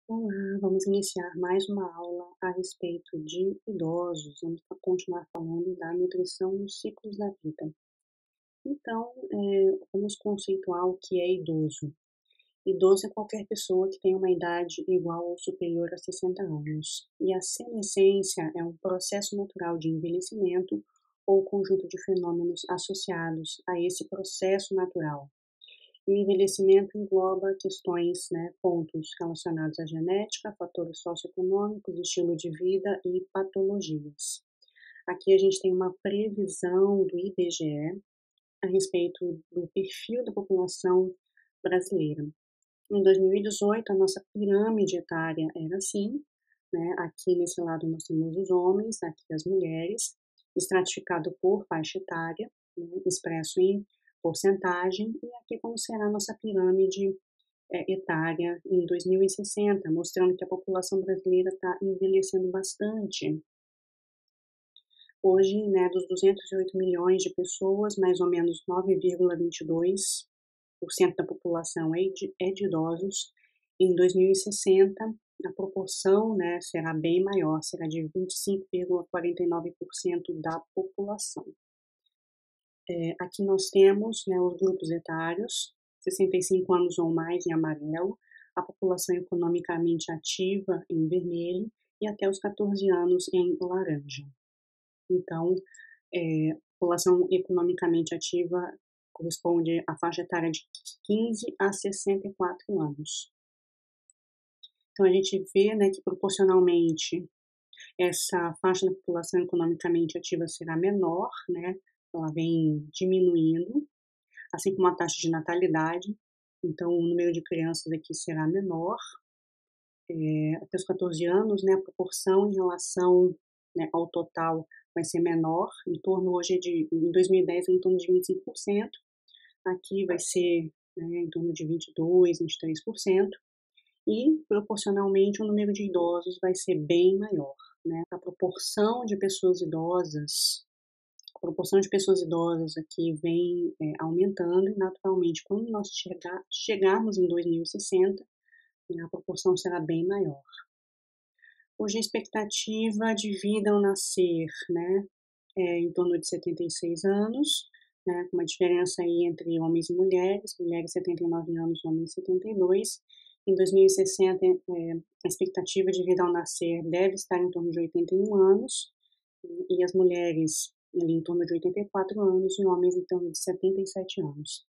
Olá, vamos iniciar mais uma aula a respeito de idosos. Vamos continuar falando da nutrição nos ciclos da vida. Então, vamos conceituar o que é idoso. Idoso é qualquer pessoa que tem uma idade igual ou superior a 60 anos. E a senescência é um processo natural de envelhecimento ou conjunto de fenômenos associados a esse processo natural. O envelhecimento engloba questões, pontos relacionados à genética, fatores socioeconômicos, estilo de vida e patologias. Aqui a gente tem uma previsão do IBGE a respeito do perfil da população brasileira. Em 2018, a nossa pirâmide etária era assim, né? Aqui nesse lado nós temos os homens, aqui as mulheres, estratificado por faixa etária, né? Expresso em porcentagem, e aqui como será a nossa pirâmide etária em 2060, mostrando que a população brasileira está envelhecendo bastante. Hoje, né, dos 208 milhões de pessoas, mais ou menos 9,22% da população é de idosos. Em 2060, a proporção, né, será bem maior, será de 25,49% da população. Aqui nós temos, né, os grupos etários, 65 anos ou mais em amarelo, a população economicamente ativa em vermelho e até os 14 anos em laranja. Então, a população economicamente ativa corresponde à faixa etária de 15 a 64 anos. Então a gente vê, né, que proporcionalmente essa faixa da população economicamente ativa será menor, né, ela vem diminuindo, assim como a taxa de natalidade, então o número de crianças aqui será menor, até os 14 anos, né, a proporção em relação, né, ao total vai ser menor, em torno hoje em 2010 em torno de 25%, aqui vai ser, né, em torno de 22, 23%, e proporcionalmente o número de idosos vai ser bem maior, né, a proporção de pessoas idosas aqui vem aumentando e naturalmente quando nós chegarmos em 2060, né, a proporção será bem maior. Hoje a expectativa de vida ao nascer, né, é em torno de 76 anos, né, com uma diferença aí entre homens e mulheres 79 anos, homens 72. Em 2060, a expectativa de vida ao nascer deve estar em torno de 81 anos, e as mulheres ali em torno de 84 anos e homens em torno de 77 anos.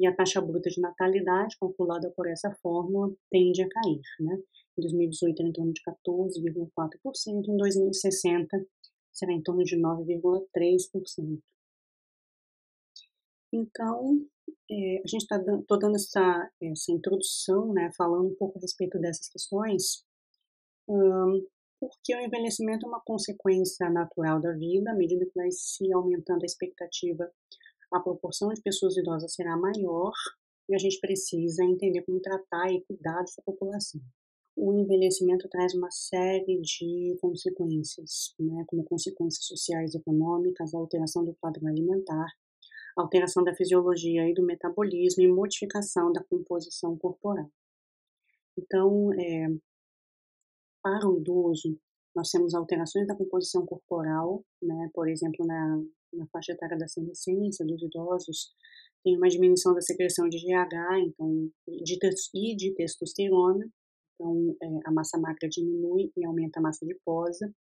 E a taxa bruta de natalidade, calculada por essa fórmula, tende a cair, né? Em 2018 era em torno de 14,4%, em 2060 será em torno de 9,3%. Então, a gente tô dando essa introdução, né, falando um pouco a respeito dessas questões, porque o envelhecimento é uma consequência natural da vida, à medida que vai se aumentando a expectativa, a proporção de pessoas idosas será maior, e a gente precisa entender como tratar e cuidar dessa população. O envelhecimento traz uma série de consequências, né, como consequências sociais e econômicas, a alteração do padrão alimentar, alteração da fisiologia e do metabolismo e modificação da composição corporal. Então, para o idoso, nós temos alterações da composição corporal, né, por exemplo, na faixa etária da senescência dos idosos, tem uma diminuição da secreção de GH, então, de testosterona, então, a massa magra diminui e aumenta a massa adiposa.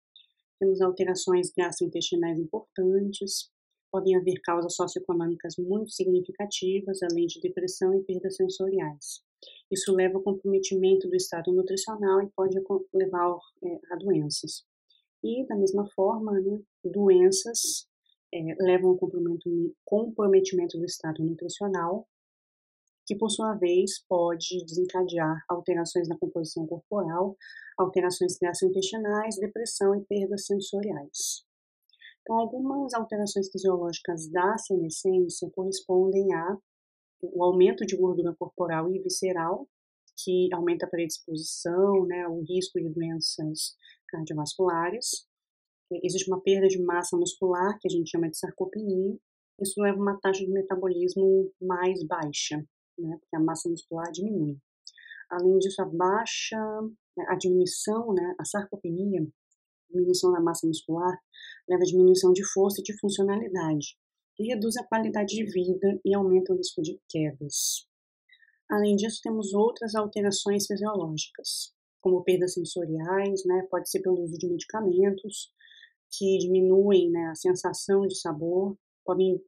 Temos alterações gastrointestinais importantes, podem haver causas socioeconômicas muito significativas, além de depressão e perdas sensoriais. Isso leva ao comprometimento do estado nutricional e pode levar a doenças. E, da mesma forma, né, doenças levam ao comprometimento do estado nutricional, que por sua vez pode desencadear alterações na composição corporal, alterações gastrointestinais, depressão e perdas sensoriais. Então, algumas alterações fisiológicas da senescência correspondem ao aumento de gordura corporal e visceral, que aumenta a predisposição, né, o risco de doenças cardiovasculares. Existe uma perda de massa muscular, que a gente chama de sarcopenia. Isso leva a uma taxa de metabolismo mais baixa, né, porque a massa muscular diminui. Além disso, a baixa A diminuição, né, a sarcopenia, diminuição da massa muscular, leva a diminuição de força e de funcionalidade, e reduz a qualidade de vida e aumenta o risco de quedas. Além disso, temos outras alterações fisiológicas, como perdas sensoriais, né, pode ser pelo uso de medicamentos, que diminuem, né, a sensação de sabor, podem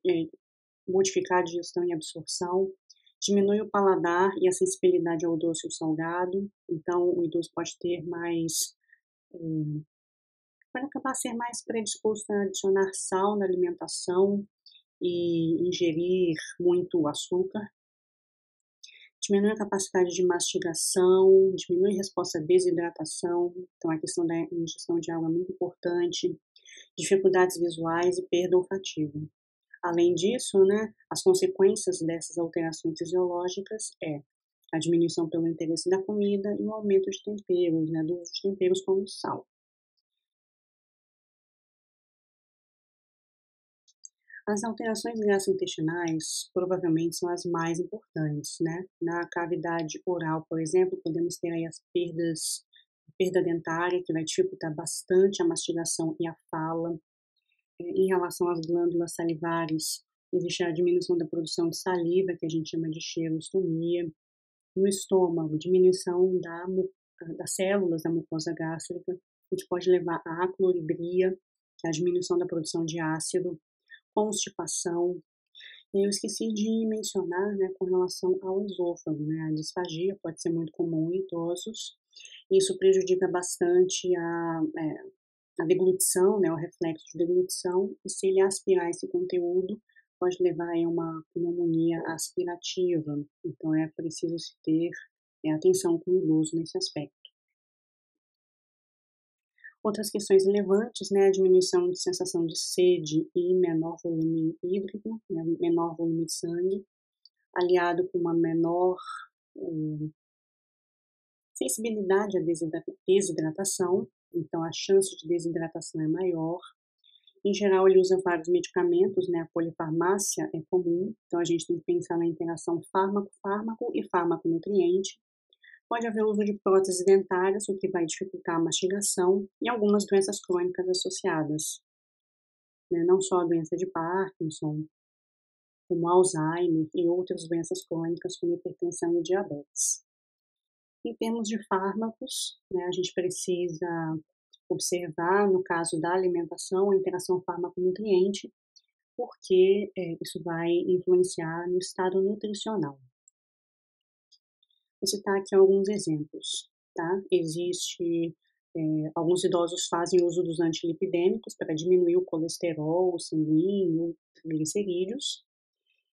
modificar a digestão e absorção, diminui o paladar e a sensibilidade ao doce e ao salgado, então o idoso pode ter mais, pode acabar a ser mais predisposto a adicionar sal na alimentação e ingerir muito açúcar, diminui a capacidade de mastigação, diminui a resposta à desidratação, então a questão da ingestão de água é muito importante, dificuldades visuais e perda olfativa. Além disso, né, as consequências dessas alterações fisiológicas é a diminuição pelo interesse da comida e o aumento de temperos, né, do uso de temperos como sal. As alterações gastrointestinais provavelmente são as mais importantes, né? Na cavidade oral, por exemplo, podemos ter aí as perda dentária, que vai dificultar bastante a mastigação e a fala. Em relação às glândulas salivares, existe a diminuição da produção de saliva, que a gente chama de xerostomia. No estômago, diminuição das células da mucosa gástrica, o que pode levar à acloribria, que é a diminuição da produção de ácido, constipação. E eu esqueci de mencionar, né, com relação ao esôfago, né, a disfagia pode ser muito comum em idosos, e isso prejudica bastante a deglutição, né, o reflexo de deglutição, e se ele aspirar esse conteúdo, pode levar a uma pneumonia aspirativa. Então é preciso se ter atenção com o idoso nesse aspecto. Outras questões relevantes, né, a diminuição de sensação de sede e menor volume hídrico, né, menor volume de sangue, aliado com uma menor sensibilidade à desidratação, então a chance de desidratação é maior. Em geral, ele usa vários medicamentos, né? A polifarmácia é comum, então a gente tem que pensar na interação fármaco-fármaco e fármaco-nutriente. Pode haver uso de próteses dentárias, o que vai dificultar a mastigação, e algumas doenças crônicas associadas, né? Não só a doença de Parkinson, como Alzheimer e outras doenças crônicas como hipertensão e diabetes. Em termos de fármacos, né, a gente precisa observar, no caso da alimentação, a interação fármaco-nutriente, porque isso vai influenciar no estado nutricional. Vou citar aqui alguns exemplos, tá? Alguns idosos fazem uso dos antilipidêmicos para diminuir o colesterol sanguíneo, triglicerídeos,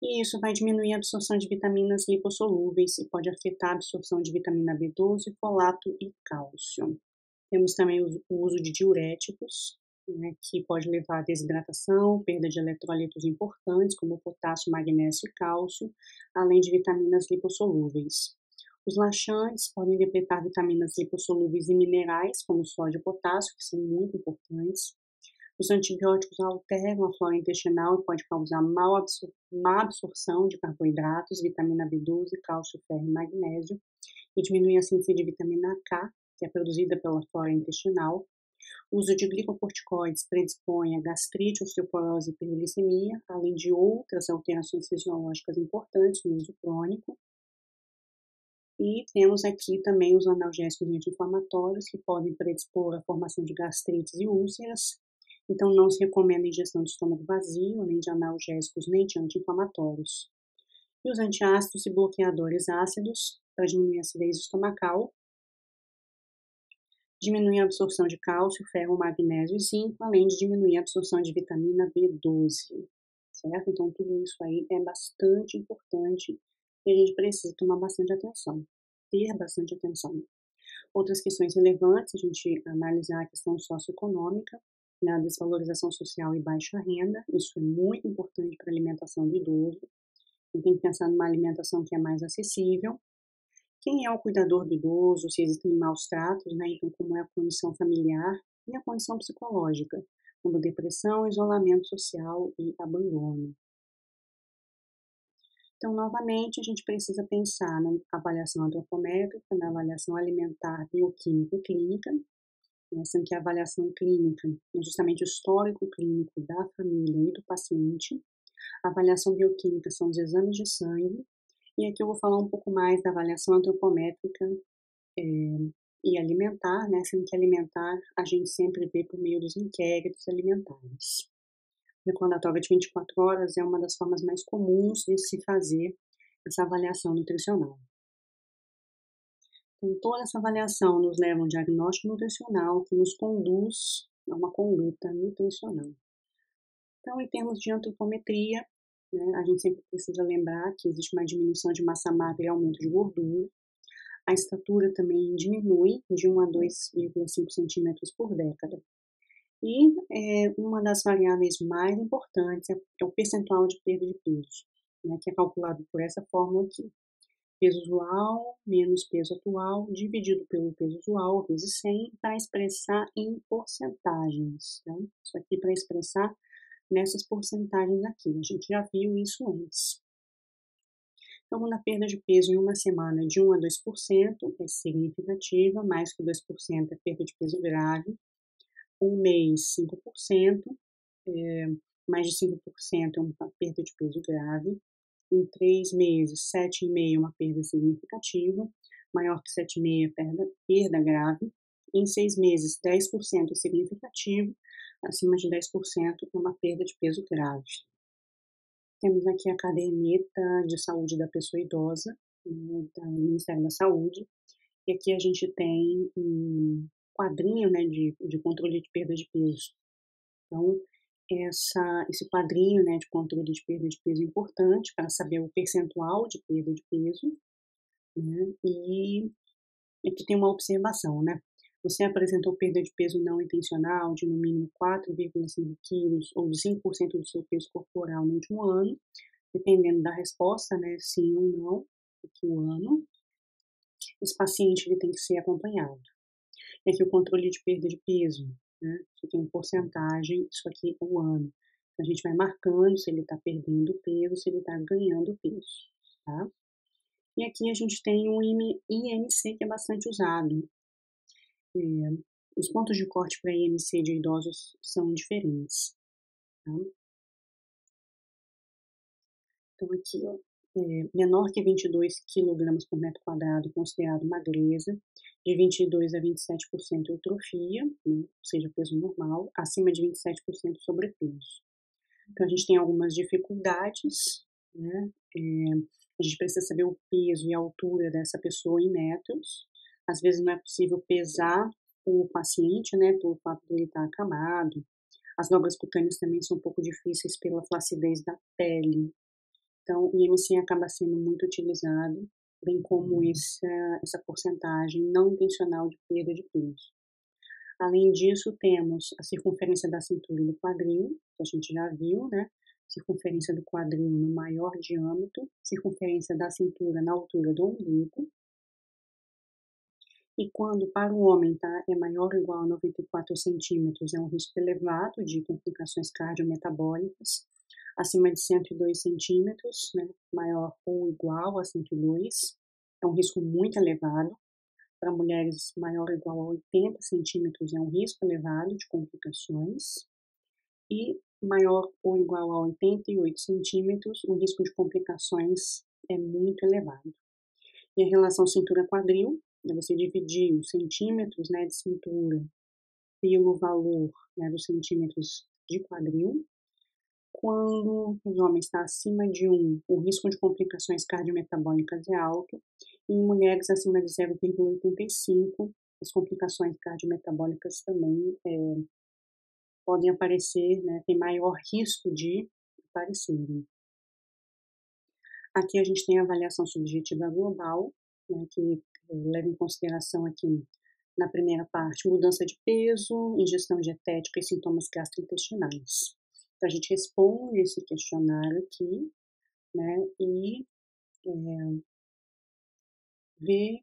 e isso vai diminuir a absorção de vitaminas lipossolúveis e pode afetar a absorção de vitamina B12, folato e cálcio. Temos também o uso de diuréticos, né, que pode levar à desidratação, perda de eletrólitos importantes, como potássio, magnésio e cálcio, além de vitaminas lipossolúveis. Os laxantes podem depletar vitaminas lipossolúveis e minerais, como sódio e potássio, que são muito importantes. Os antibióticos alteram a flora intestinal e pode causar má absorção de carboidratos, vitamina B12, cálcio, ferro e magnésio, e diminuir a síntese de vitamina K, que é produzida pela flora intestinal. O uso de glicocorticoides predispõe a gastrite, osteoporose e hiperglicemia, além de outras alterações fisiológicas importantes no uso crônico. E temos aqui também os analgésicos anti-inflamatórios, que podem predispor à formação de gastrites e úlceras. Então, não se recomenda a ingestão de estômago vazio, nem de analgésicos, nem de anti-inflamatórios. E os antiácidos e bloqueadores ácidos, para diminuir a acidez estomacal, diminuir a absorção de cálcio, ferro, magnésio e zinco, além de diminuir a absorção de vitamina B12, certo? Então, tudo isso aí é bastante importante e a gente precisa tomar bastante atenção, ter bastante atenção. Outras questões relevantes, a gente analisar a questão socioeconômica, né, a desvalorização social e baixa renda, isso é muito importante para a alimentação do idoso. A gente tem que pensar numa alimentação que é mais acessível. Quem é o cuidador do idoso, se existem maus tratos, né, então como é a condição familiar e a condição psicológica, como depressão, isolamento social e abandono. Então, novamente, a gente precisa pensar na avaliação antropométrica, na avaliação alimentar, bioquímica e clínica, né, sendo que a avaliação clínica é justamente o histórico clínico da família e do paciente. A avaliação bioquímica são os exames de sangue, e aqui eu vou falar um pouco mais da avaliação antropométrica e alimentar, né, sendo que alimentar a gente sempre vê por meio dos inquéritos alimentares. O recordatório de 24 horas é uma das formas mais comuns de se fazer essa avaliação nutricional. Então, toda essa avaliação nos leva a um diagnóstico nutricional que nos conduz a uma conduta nutricional. Então, em termos de antropometria, né, a gente sempre precisa lembrar que existe uma diminuição de massa magra e aumento de gordura. A estatura também diminui de 1 a 2,5 centímetros por década. E uma das variáveis mais importantes é o percentual de perda de peso, né, que é calculado por essa fórmula aqui. Peso usual menos peso atual dividido pelo peso usual vezes 100 para expressar em porcentagens. Tá? Isso aqui para expressar nessas porcentagens aqui. A gente já viu isso antes. Então, quando a perda de peso em uma semana é de 1 a 2% é significativa, mais que 2% é perda de peso grave. Um mês, 5%, mais de 5% é uma perda de peso grave. Em 3 meses, 7,5% é uma perda significativa, maior que 7,5% é perda grave. Em 6 meses, 10% é significativo, acima de 10% é uma perda de peso grave. Temos aqui a caderneta de saúde da pessoa idosa, do Ministério da Saúde, e aqui a gente tem um quadrinho, né, de controle de perda de peso. Então, esse quadrinho, né, de controle de perda de peso é importante para saber o percentual de perda de peso, né, e aqui tem uma observação, né, você apresentou perda de peso não intencional de no mínimo 4,5 quilos ou de 5% do seu peso corporal no último ano, dependendo da resposta, né, sim ou não, aqui o ano, esse paciente ele tem que ser acompanhado. E aqui o controle de perda de peso, né, que tem porcentagem, isso aqui é o ano. A gente vai marcando se ele está perdendo peso, se ele está ganhando peso, tá? E aqui a gente tem o IMC, que é bastante usado. Os pontos de corte para IMC de idosos são diferentes, tá? Então aqui, ó, menor que 22 quilogramas por metro quadrado, considerado magreza, de 22 a 27% eutrofia, né, ou seja, peso normal, acima de 27% sobrepeso. Então a gente tem algumas dificuldades, né, a gente precisa saber o peso e a altura dessa pessoa em metros. Às vezes não é possível pesar o paciente, né, pelo fato de ele estar acamado. As dobras cutâneas também são um pouco difíceis pela flacidez da pele. Então, o IMC acaba sendo muito utilizado, bem como essa porcentagem não intencional de perda de peso. Além disso, temos a circunferência da cintura e do quadril, que a gente já viu, né? Circunferência do quadril no maior diâmetro, circunferência da cintura na altura do umbigo. E quando para o homem tá, é maior ou igual a 94 centímetros, é um risco elevado de complicações cardiometabólicas. Acima de 102 centímetros, né, maior ou igual a 102, é um risco muito elevado. Para mulheres, maior ou igual a 80 centímetros é um risco elevado de complicações. E maior ou igual a 88 centímetros, o risco de complicações é muito elevado. E a relação cintura-quadril, é você dividir os centímetros, né, de cintura pelo valor, né, dos centímetros de quadril. Quando os homens está acima de 1, o risco de complicações cardiometabólicas é alto, e em mulheres acima de 0,85, as complicações cardiometabólicas também podem aparecer, né, tem maior risco de aparecerem. Aqui a gente tem a avaliação subjetiva global, né, que leva em consideração aqui, na primeira parte, mudança de peso, ingestão dietética e sintomas gastrointestinais. Então, a gente responde esse questionário aqui, né, e vê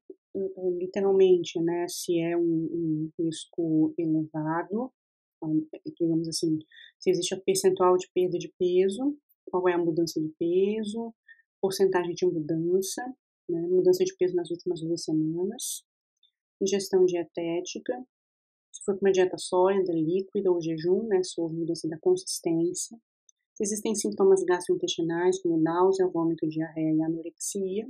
literalmente, né, se é um risco elevado, digamos assim, se existe a percentual de perda de peso, qual é a mudança de peso, porcentagem de mudança, né, mudança de peso nas últimas 2 semanas, ingestão dietética, se foi com uma dieta sólida, líquida ou jejum, né, se houve mudança da consistência, se existem sintomas gastrointestinais como náusea, vômito, diarreia e anorexia,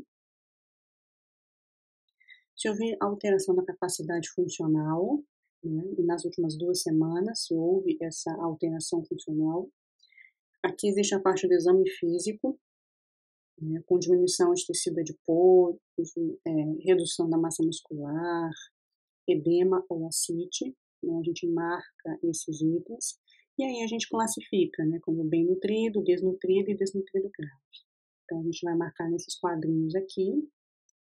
se houve alteração da capacidade funcional, né, e nas últimas 2 semanas, se houve essa alteração funcional. Aqui existe a parte do exame físico, né, com diminuição de tecido adiposo, redução da massa muscular, edema ou ascite, né, a gente marca esses itens, e aí a gente classifica, né, como bem nutrido, desnutrido e desnutrido grave. Então a gente vai marcar nesses quadrinhos aqui,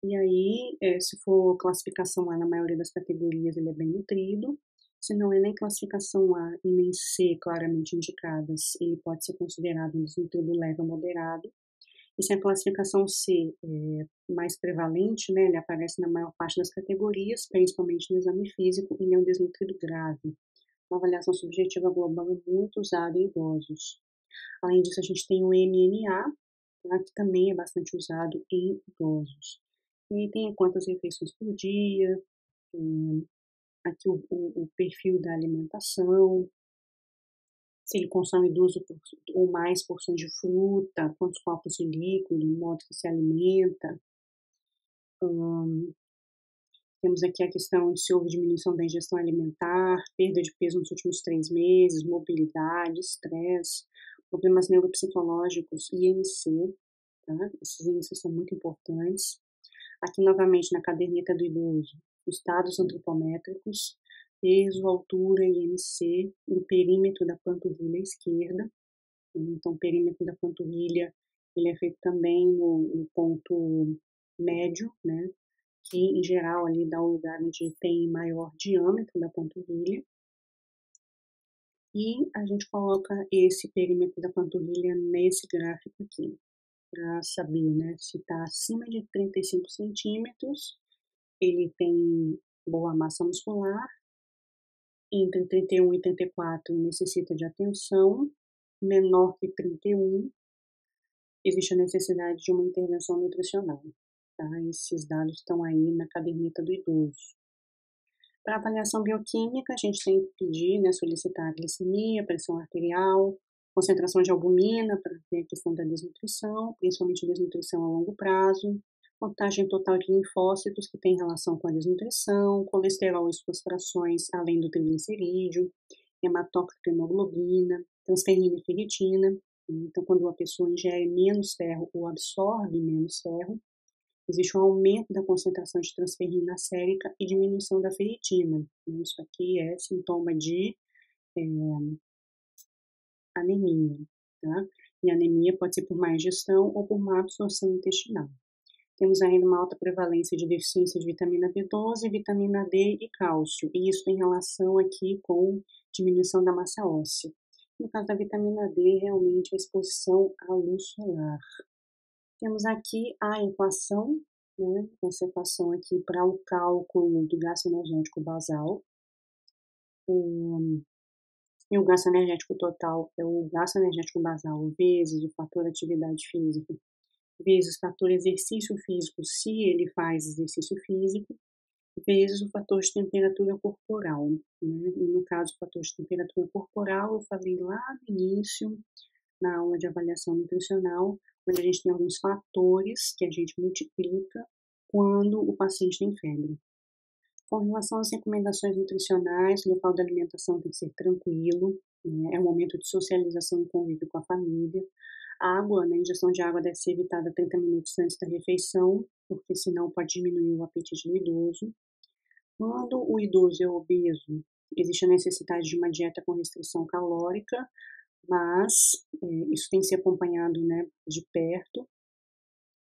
e aí, se for classificação A na maioria das categorias, ele é bem nutrido. Se não é nem classificação A e nem C claramente indicadas, ele pode ser considerado um desnutrido leve ou moderado. E se a classificação C é mais prevalente, né, ele aparece na maior parte das categorias, principalmente no exame físico, e ele é um desnutrido grave. A avaliação subjetiva global é muito usada em idosos. Além disso, a gente tem o MNA, tá, que também é bastante usado em idosos. E tem quantas refeições por dia, aqui o perfil da alimentação, se ele consome 2 ou mais porções de fruta, quantos copos de líquido, o modo que se alimenta. Temos aqui a questão de se houve diminuição da ingestão alimentar, perda de peso nos últimos 3 meses, mobilidade, estresse, problemas neuropsicológicos, IMC, tá? Esses índices são muito importantes. Aqui novamente na caderneta do idoso, os dados antropométricos, peso, altura, IMC, no perímetro da panturrilha esquerda. Então, o perímetro da panturrilha, ele é feito também no ponto médio, né, que em geral ali dá o lugar onde tem maior diâmetro da panturrilha. E a gente coloca esse perímetro da panturrilha nesse gráfico aqui, para saber, né, se está acima de 35 centímetros, ele tem boa massa muscular, entre 31 e 34 necessita de atenção, menor que 31 existe a necessidade de uma intervenção nutricional, tá? Esses dados estão aí na caderneta do idoso. Para avaliação bioquímica, a gente tem que pedir, né, solicitar a glicemia, pressão arterial, concentração de albumina para ver a questão da desnutrição, principalmente desnutrição a longo prazo, contagem total de linfócitos que tem relação com a desnutrição, colesterol e suas frações, além do triglicerídeo, hematócrito e hemoglobina, transferrina e ferritina. Então, quando uma pessoa ingere menos ferro ou absorve menos ferro, existe um aumento da concentração de transferrina sérica e diminuição da ferritina. Isso aqui é sintoma de anemia, tá? E anemia pode ser por má ingestão ou por má absorção intestinal. Temos ainda uma alta prevalência de deficiência de vitamina B12, vitamina D e cálcio, e isso em relação aqui com diminuição da massa óssea. No caso da vitamina D, realmente a exposição à luz solar. Temos aqui a equação, né, essa equação aqui para o cálculo do gasto energético basal. E o gasto energético total é o gasto energético basal vezes o fator atividade física, vezes o fator exercício físico, se ele faz exercício físico, vezes o fator de temperatura corporal, né? E no caso, o fator de temperatura corporal, eu falei lá no início, na aula de avaliação nutricional, onde a gente tem alguns fatores que a gente multiplica quando o paciente tem febre. Com relação às recomendações nutricionais, o local da alimentação tem que ser tranquilo, né? É um momento de socialização e convívio com a família. Água, né, a ingestão de água deve ser evitada 30 minutos antes da refeição, porque senão pode diminuir o apetite do idoso. Quando o idoso é obeso, existe a necessidade de uma dieta com restrição calórica, mas isso tem que ser acompanhado, né, de perto,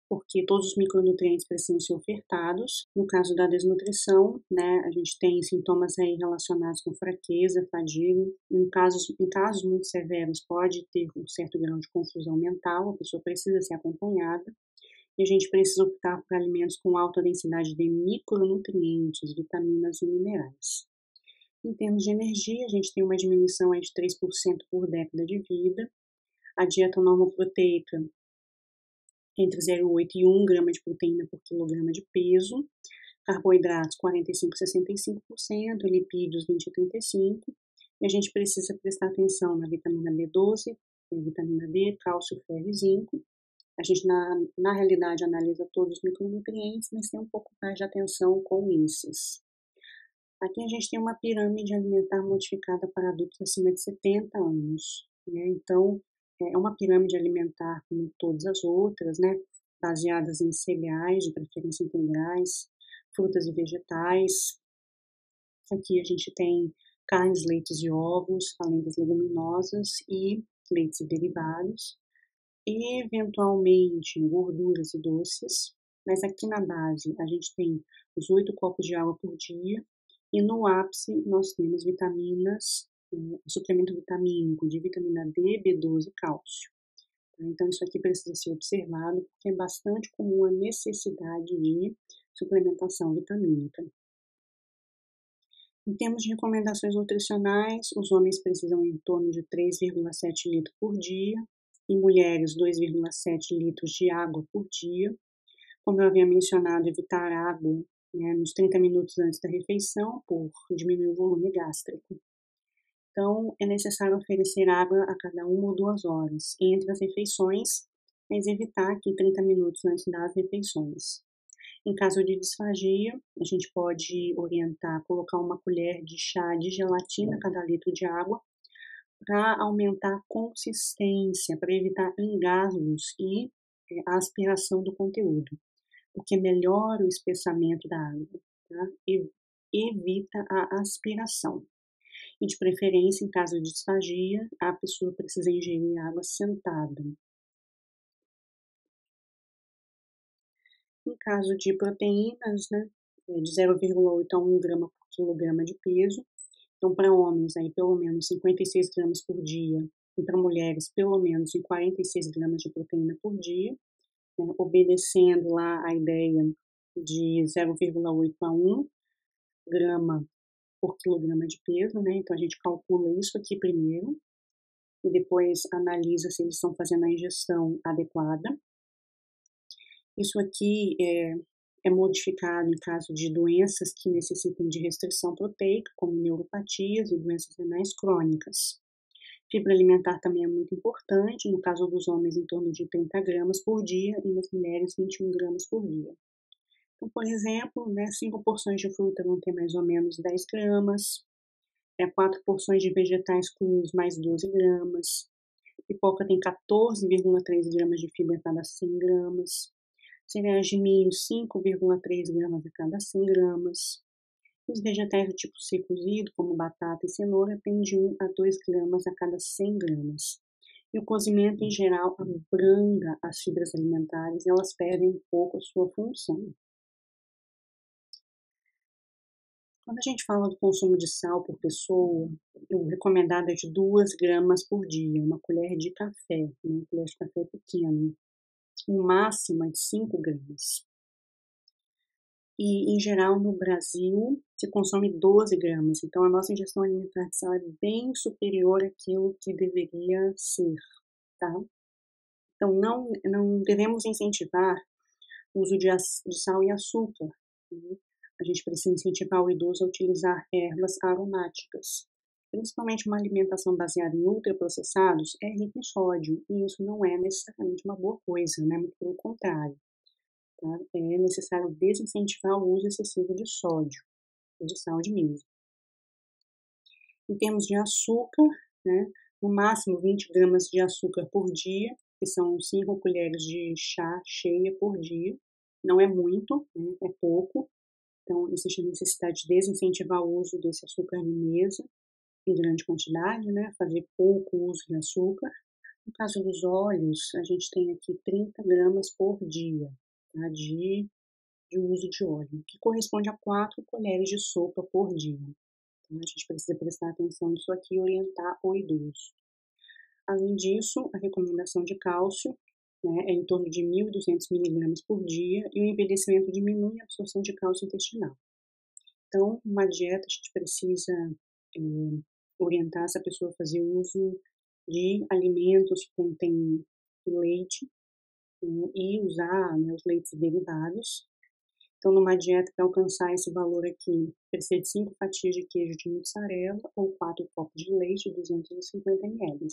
porque todos os micronutrientes precisam ser ofertados. No caso da desnutrição, né, a gente tem sintomas aí relacionados com fraqueza, fadiga. Em casos muito severos, pode ter um certo grau de confusão mental, a pessoa precisa ser acompanhada. E a gente precisa optar por alimentos com alta densidade de micronutrientes, vitaminas e minerais. Em termos de energia, a gente tem uma diminuição aí de 3% por década de vida. A dieta normoproteica entre 0,8 e 1 grama de proteína por quilograma de peso, carboidratos 45 a 65%, lipídios 20 a 35%, e a gente precisa prestar atenção na vitamina B12, vitamina D, cálcio, ferro e zinco. A gente, na realidade, analisa todos os micronutrientes, mas tem um pouco mais de atenção com esses. Aqui a gente tem uma pirâmide alimentar modificada para adultos acima de 70 anos, né? Então, é uma pirâmide alimentar como todas as outras, né? Baseadas em cereais, de preferência integrais, frutas e vegetais. Aqui a gente tem carnes, leites e ovos, além das leguminosas e leites e derivados. Eventualmente gorduras e doces, mas aqui na base a gente tem os 8 copos de água por dia, e no ápice nós temos vitaminas, suplemento vitamínico de vitamina D, B12 e cálcio. Então isso aqui precisa ser observado, porque é bastante comum a necessidade de suplementação vitamínica. Em termos de recomendações nutricionais, os homens precisam em torno de 3,7 litros por dia, e mulheres 2,7 litros de água por dia. Como eu havia mencionado, evitar água, né, nos 30 minutos antes da refeição, por diminuir o volume gástrico. Então, é necessário oferecer água a cada 1 ou 2 horas entre as refeições, mas evitar aqui 30 minutos antes das refeições. Em caso de disfagia, a gente pode orientar colocar 1 colher de chá de gelatina a cada litro de água, para aumentar a consistência, para evitar engasgos e a aspiração do conteúdo, porque melhora o espessamento da água, tá? E evita a aspiração. E de preferência, em caso de disfagia, a pessoa precisa ingerir água sentada. Em caso de proteínas, né, de 0,8 a 1 grama por quilograma de peso. Então, para homens, aí, pelo menos 56 gramas por dia, e para mulheres, pelo menos 46 gramas de proteína por dia, né, obedecendo lá a ideia de 0,8 a 1 grama por quilograma de peso, né? Então, a gente calcula isso aqui primeiro, e depois analisa se eles estão fazendo a ingestão adequada. Isso aqui é modificado em caso de doenças que necessitem de restrição proteica, como neuropatias e doenças renais crônicas. Fibra alimentar também é muito importante, no caso dos homens em torno de 30 gramas por dia e nas mulheres 21 gramas por dia. Então, por exemplo, né, 5 porções de fruta vão ter mais ou menos 10 gramas, 4 porções de vegetais crus mais 12 gramas, pipoca tem 14,3 gramas de fibra a cada 100 gramas, cereais de milho 5,3 gramas a cada 100 gramas. Os vegetais do tipo seco cozido, como batata e cenoura, têm de 1 a 2 gramas a cada 100 gramas. E o cozimento, em geral, abranda as fibras alimentares e elas perdem um pouco a sua função. Quando a gente fala do consumo de sal por pessoa, o recomendado é de 2 gramas por dia, uma colher de café, uma colher de café pequena. O máximo é de 5 gramas. E, em geral, no Brasil, se consome 12 gramas. Então, a nossa ingestão alimentar de sal é bem superior àquilo que deveria ser, tá? Então, não devemos incentivar o uso de sal e açúcar, né? A gente precisa incentivar o idoso a utilizar ervas aromáticas. Principalmente uma alimentação baseada em ultraprocessados é rica em sódio, e isso não é necessariamente uma boa coisa, né? Muito pelo contrário. Tá? É necessário desincentivar o uso excessivo de sódio e de sal de mesa. Em termos de açúcar, né, no máximo 20 gramas de açúcar por dia, que são 5 colheres de chá cheia por dia. Não é muito, né, é pouco. Então, existe a necessidade de desincentivar o uso desse açúcar de mesa em grande quantidade, né, fazer pouco uso de açúcar. No caso dos óleos, a gente tem aqui 30 gramas por dia, tá, de uso de óleo, que corresponde a 4 colheres de sopa por dia. Então, a gente precisa prestar atenção nisso aqui e orientar o idoso. Além disso, a recomendação de cálcio, né, é em torno de 1.200 miligramas por dia, e o envelhecimento diminui a absorção de cálcio intestinal. Então, uma dieta, a gente precisa orientar essa pessoa a fazer uso de alimentos que contêm leite, e usar, né, os leites derivados. Então, numa dieta, para alcançar esse valor aqui, precisa de 5 fatias de queijo de mussarela ou 4 copos de leite, 250 ml.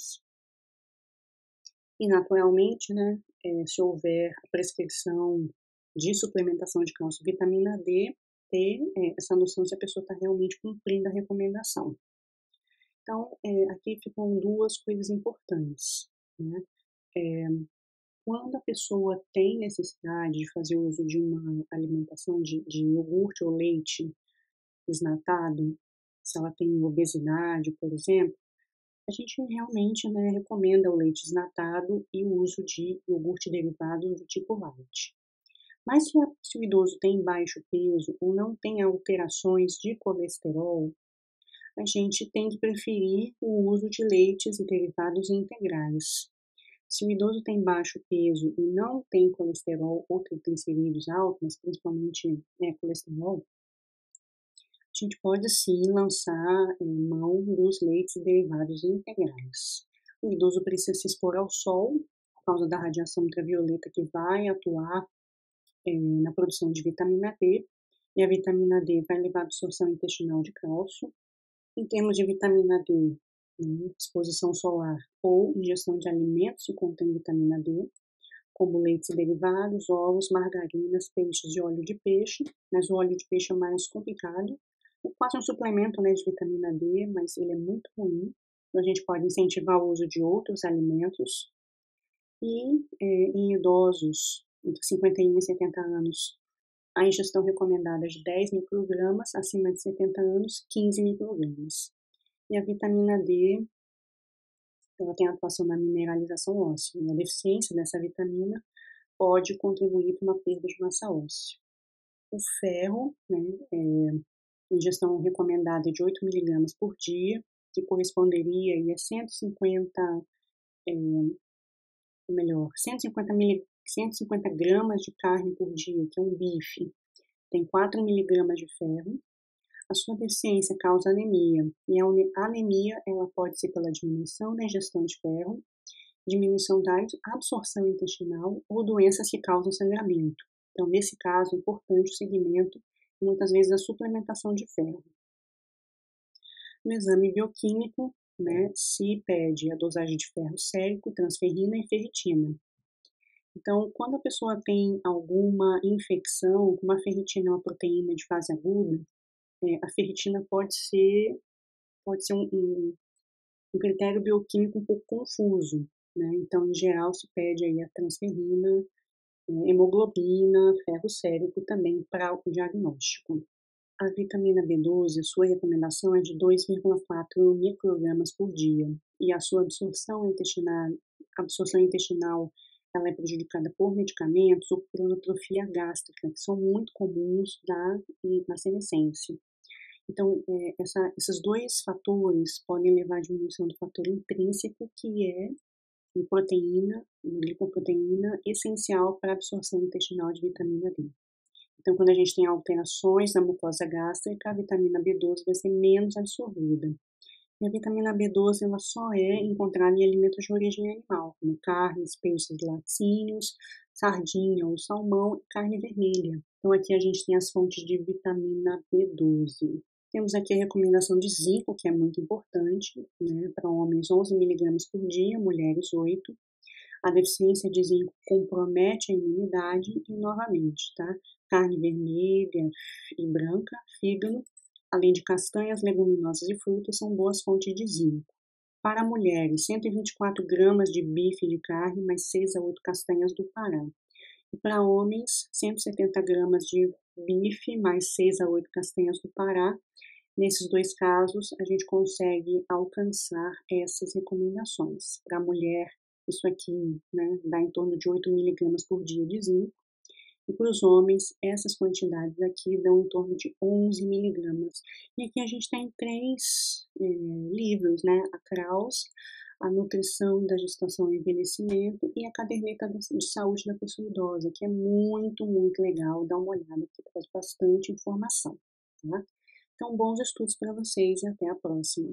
E naturalmente, né, se houver a prescrição de suplementação de cálcio e vitamina D, ter essa noção se a pessoa está realmente cumprindo a recomendação. Então, aqui ficam 2 coisas importantes, né. Quando a pessoa tem necessidade de fazer uso de uma alimentação de iogurte ou leite desnatado, se ela tem obesidade, por exemplo, a gente realmente, né, recomenda o leite desnatado e o uso de iogurte derivado do tipo light. Mas se o idoso tem baixo peso ou não tem alterações de colesterol, a gente tem que preferir o uso de leites e derivados integrais. Se o idoso tem baixo peso e não tem colesterol ou triglicerídeos altos, mas principalmente, colesterol, a gente pode sim lançar mão dos leites e derivados integrais. O idoso precisa se expor ao sol, por causa da radiação ultravioleta que vai atuar na produção de vitamina D, e a vitamina D vai levar à absorção intestinal de cálcio. Em termos de vitamina D, exposição solar ou ingestão de alimentos que contêm vitamina D, como leites e derivados, ovos, margarinas, peixes e óleo de peixe, mas o óleo de peixe é mais complicado. É quase um suplemento, né, de vitamina D, mas ele é muito ruim. Então, a gente pode incentivar o uso de outros alimentos. E em idosos entre 51 e 70 anos, a ingestão recomendada é de 10 microgramas, acima de 70 anos, 15 microgramas. E a vitamina D, ela tem atuação na mineralização óssea. E a deficiência dessa vitamina pode contribuir para uma perda de massa óssea. O ferro, né, ingestão recomendada é de 8 miligramas por dia, que corresponderia aí a 150, ou melhor, 150 gramas de carne por dia, que é um bife, tem 4 miligramas de ferro. A sua deficiência causa anemia, e a anemia ela pode ser pela diminuição da ingestão de ferro, diminuição da absorção intestinal ou doenças que causam sangramento. Então, nesse caso, é importante o segmento e muitas vezes a suplementação de ferro. No exame bioquímico, né, se pede a dosagem de ferro sérico, transferrina e ferritina. Então, quando a pessoa tem alguma infecção, como a ferritina é uma proteína de fase aguda, a ferritina pode ser um critério bioquímico um pouco confuso, né? Então, em geral, se pede aí a transferrina, hemoglobina, ferro sérico também para o diagnóstico. A vitamina B12, sua recomendação é de 2,4 microgramas por dia, e a sua absorção intestinal ela é prejudicada por medicamentos ou por atrofia gástrica, que são muito comuns na senescência. Então, esses 2 fatores podem levar à diminuição do fator intrínseco, que é a proteína, a glicoproteína, essencial para a absorção intestinal de vitamina D. Então, quando a gente tem alterações na mucosa gástrica, a vitamina B12 vai ser menos absorvida. E a vitamina B12 ela só é encontrada em alimentos de origem animal, como carnes, peixes, laticínios, sardinha ou salmão e carne vermelha. Então, aqui a gente tem as fontes de vitamina B12. Temos aqui a recomendação de zinco, que é muito importante, né, para homens 11 miligramas por dia, mulheres 8. A deficiência de zinco compromete a imunidade e, novamente, tá? Carne vermelha e branca, fígado, além de castanhas, leguminosas e frutas, são boas fontes de zinco. Para mulheres, 124 gramas de bife de carne, mais 6 a 8 castanhas do Pará. E para homens, 170 gramas de bife, mais 6 a 8 castanhas do Pará. Nesses 2 casos, a gente consegue alcançar essas recomendações. Para a mulher, isso aqui, né, dá em torno de 8 miligramas por dia de zinco. E para os homens, essas quantidades aqui dão em torno de 11 miligramas. E aqui a gente tem 3 livros, né? A Kraus, a Nutrição da Gestação e Envelhecimento e a Caderneta de Saúde da Pessoa Idosa, que é muito, muito legal. Dá uma olhada, que traz bastante informação, tá? Então, bons estudos para vocês e até a próxima.